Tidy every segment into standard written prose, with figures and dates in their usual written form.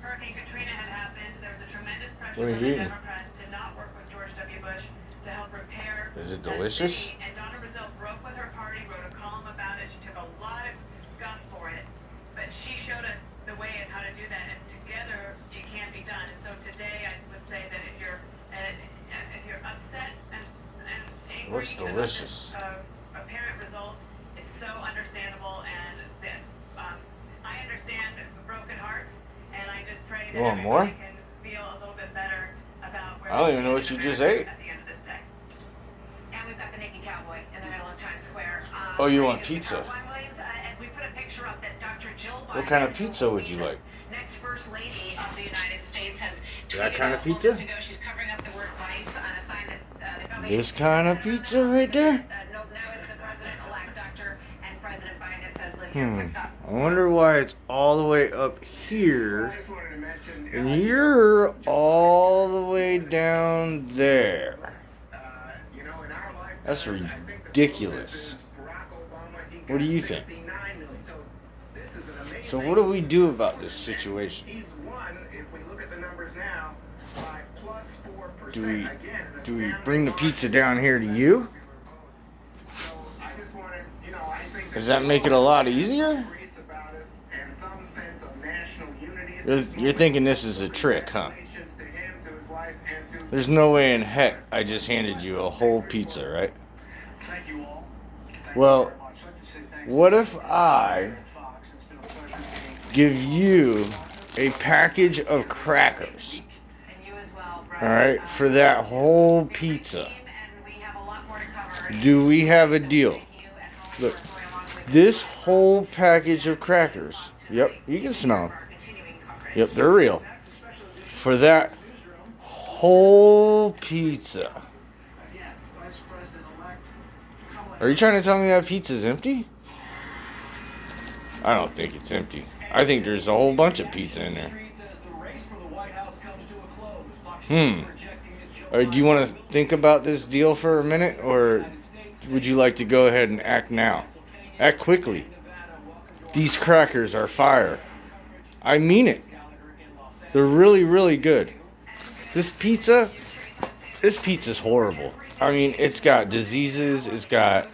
Hurricane Katrina had happened, there was a tremendous pressure from the Democrats to not work with George W. Bush to help repair. Is it delicious? And Donna Brazile broke with her party, wrote a column about it. She took a lot of guff for it, but she showed us the way of how to do that. And together, it can be done. And so today, I would say that if you're upset and angry Looks delicious. about this apparent result, it's so understandable, and that I understand broken hearts, and I just pray that everybody can feel a little bit better about where I don't even know what you just ate. at the end of this day. And we've got the naked cowboy in the middle of Times Square. Oh, you want pizza? And we put a picture up that Dr. Jill Biden, What kind of pizza would you like? next First Lady of the United States, has That tweeted kind of out pizza? moments ago. She's covering up the word vice on a sign that they probably This kind of pizza right there? no, now it's the president-elect, Dr. and President Biden. It says, live here, quick up. I wonder why it's all the way up here and you're all the way down there. That's ridiculous. What do you think? So what do we do about this situation? Do we bring the pizza down here to you? Does that make it a lot easier? You're thinking this is a trick, huh? There's no way in heck I just handed you a whole pizza, right? Well, what if I give you a package of crackers, all right, for that whole pizza? Do we have a deal? Look, this whole package of crackers, yep, you can smell them. Yep, they're real. For that whole pizza. Are you trying to tell me that pizza's empty? I don't think it's empty. I think there's a whole bunch of pizza in there. Do you want to think about this deal for a minute, or would you like to go ahead and act now? Act quickly. These crackers are fire. I mean it. They're really, really good. This pizza's horrible. I mean, it's got diseases, it's got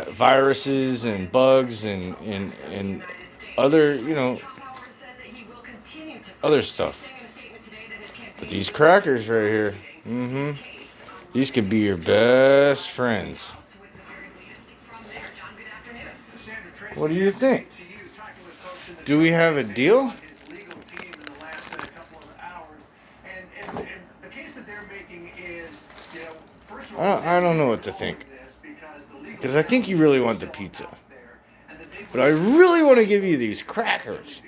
viruses and bugs and other, other stuff. But these crackers right here, these could be your best friends. What do you think? Do we have a deal? I don't know what to think. Because I think you really want the pizza. But I really want to give you these crackers.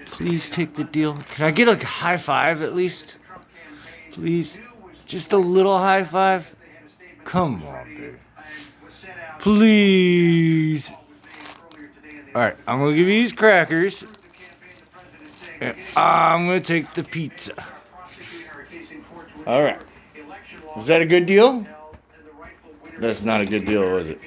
Please take the deal. Can I get a high five at least? Please? Just a little high five? Come on, dude. Please. Alright, I'm going to give you these crackers. And I'm going to take the pizza. Alright. Was that a good deal? That's not a good deal, was it?